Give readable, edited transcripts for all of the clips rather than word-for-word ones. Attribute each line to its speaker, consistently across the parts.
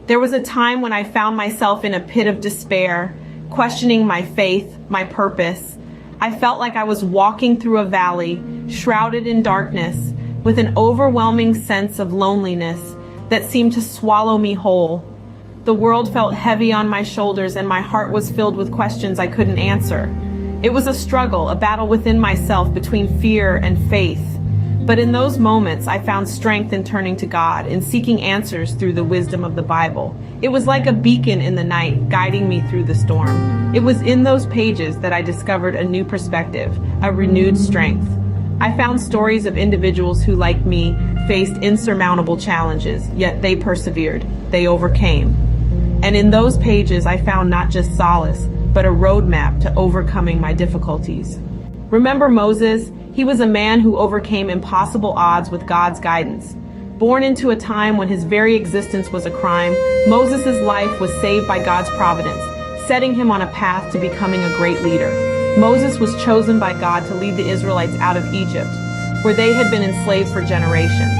Speaker 1: There was a time when I found myself in a pit of despair, questioning my faith, my purpose. I felt like I was walking through a valley, shrouded in darkness, with an overwhelming sense of loneliness that seemed to swallow me whole. The world felt heavy on my shoulders and my heart was filled with questions I couldn't answer. It was a struggle, a battle within myself between fear and faith. But in those moments, I found strength in turning to God and seeking answers through the wisdom of the Bible. It was like a beacon in the night, guiding me through the storm. It was in those pages that I discovered a new perspective, a renewed strength. I found stories of individuals who, like me, faced insurmountable challenges, yet they persevered. They overcame. And in those pages, I found not just solace, but a roadmap to overcoming my difficulties. Remember Moses? He was a man who overcame impossible odds with God's guidance. Born into a time when his very existence was a crime, Moses' life was saved by God's providence, setting him on a path to becoming a great leader. Moses was chosen by God to lead the Israelites out of Egypt, where they had been enslaved for generations.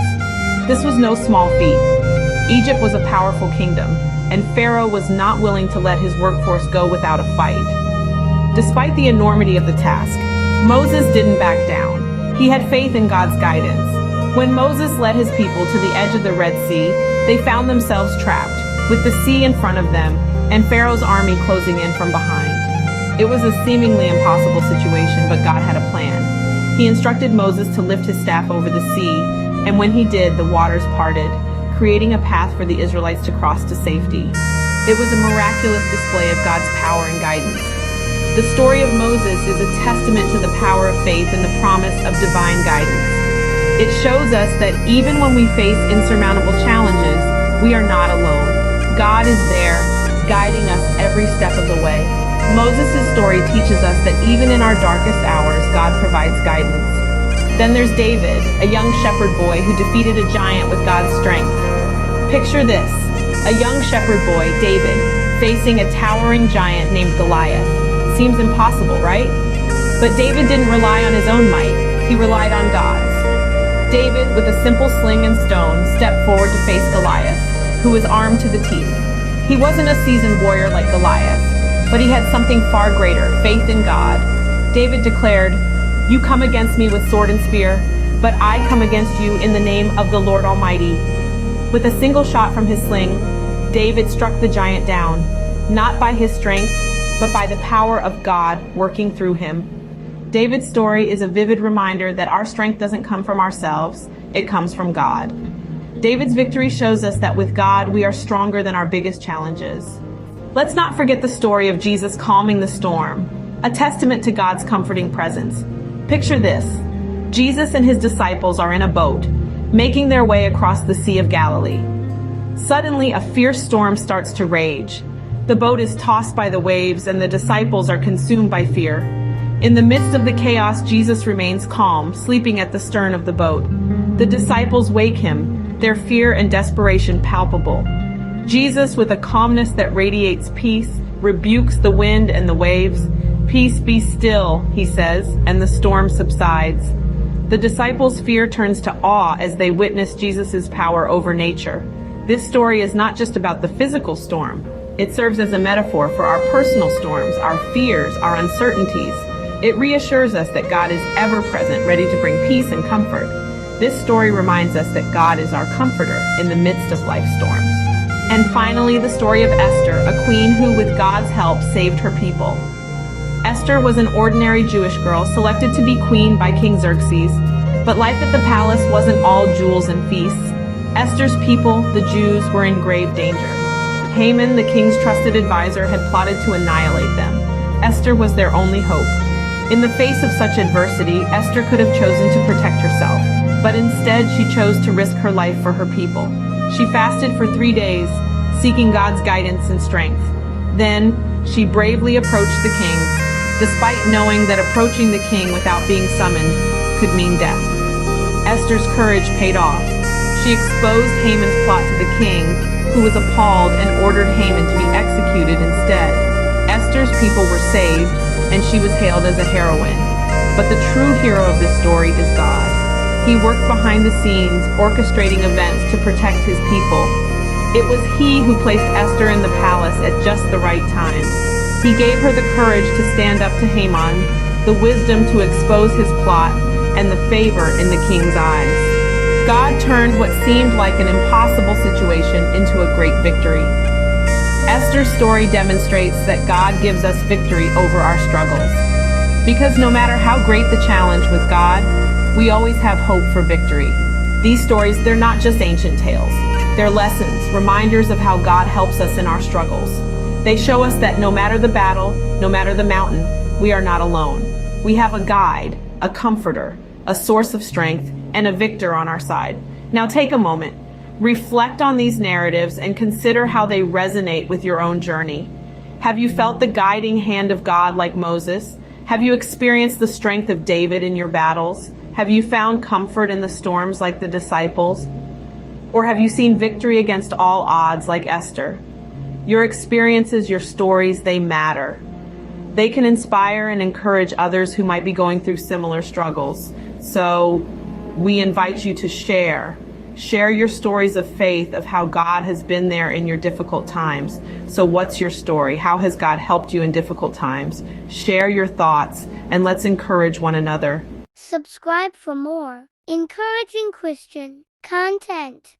Speaker 1: This was no small feat. Egypt was a powerful kingdom, and Pharaoh was not willing to let his workforce go without a fight. Despite the enormity of the task, Moses didn't back down. He had faith in God's guidance. When Moses led his people to the edge of the Red Sea, they found themselves trapped, with the sea in front of them and Pharaoh's army closing in from behind. It was a seemingly impossible situation, but God had a plan. He instructed Moses to lift his staff over the sea, and when he did, the waters parted, creating a path for the Israelites to cross to safety. It was a miraculous display of God's power and guidance. The story of Moses is a testament to the power of faith and the promise of divine guidance. It shows us that even when we face insurmountable challenges, we are not alone. God is there, guiding us every step of the way. Moses' story teaches us that even in our darkest hours, God provides guidance. Then there's David, a young shepherd boy who defeated a giant with God's strength. Picture this, a young shepherd boy, David, facing a towering giant named Goliath. Seems impossible, right? But David didn't rely on his own might. He relied on God's. David, with a simple sling and stone, stepped forward to face Goliath, who was armed to the teeth. He wasn't a seasoned warrior like Goliath, but he had something far greater, faith in God. David declared, "You come against me with sword and spear, but I come against you in the name of the Lord Almighty." With a single shot from his sling, David struck the giant down, not by his strength, but by the power of God working through him. David's story is a vivid reminder that our strength doesn't come from ourselves, it comes from God. David's victory shows us that with God, we are stronger than our biggest challenges. Let's not forget the story of Jesus calming the storm, a testament to God's comforting presence. Picture this. Jesus and his disciples are in a boat, making their way across the Sea of Galilee. Suddenly, a fierce storm starts to rage. The boat is tossed by the waves and the disciples are consumed by fear. In the midst of the chaos, Jesus remains calm, sleeping at the stern of the boat. The disciples wake him, their fear and desperation palpable. Jesus, with a calmness that radiates peace, rebukes the wind and the waves. "Peace, be still," he says, and the storm subsides. The disciples' fear turns to awe as they witness Jesus' power over nature. This story is not just about the physical storm. It serves as a metaphor for our personal storms, our fears, our uncertainties. It reassures us that God is ever present, ready to bring peace and comfort. This story reminds us that God is our comforter in the midst of life's storms. And finally, the story of Esther, a queen who, with God's help, saved her people. Esther was an ordinary Jewish girl selected to be queen by King Xerxes, but life at the palace wasn't all jewels and feasts. Esther's people, the Jews, were in grave danger. Haman, the king's trusted advisor, had plotted to annihilate them. Esther was their only hope. In the face of such adversity, Esther could have chosen to protect herself, but instead she chose to risk her life for her people. She fasted for 3 days, seeking God's guidance and strength. Then, she bravely approached the king, despite knowing that approaching the king without being summoned could mean death. Esther's courage paid off. She exposed Haman's plot to the king, who was appalled and ordered Haman to be executed instead. Esther's people were saved, and she was hailed as a heroine. But the true hero of this story is God. He worked behind the scenes, orchestrating events to protect his people. It was he who placed Esther in the palace at just the right time. He gave her the courage to stand up to Haman, the wisdom to expose his plot, and the favor in the king's eyes. God turned what seemed like an impossible situation into a great victory. Esther's story demonstrates that God gives us victory over our struggles. Because no matter how great the challenge with God, we always have hope for victory. These stories, they're not just ancient tales. They're lessons, reminders of how God helps us in our struggles. They show us that no matter the battle, no matter the mountain, we are not alone. We have a guide, a comforter, a source of strength, and a victor on our side. Now take a moment. Reflect on these narratives and consider how they resonate with your own journey. Have you felt the guiding hand of God like Moses? Have you experienced the strength of David in your battles? Have you found comfort in the storms like the disciples? Or have you seen victory against all odds like Esther? Your experiences, your stories, they matter. They can inspire and encourage others who might be going through similar struggles. So we invite you to share. Share your stories of faith, of how God has been there in your difficult times. So what's your story? How has God helped you in difficult times? Share your thoughts and let's encourage one another.
Speaker 2: Subscribe for more encouraging Christian content.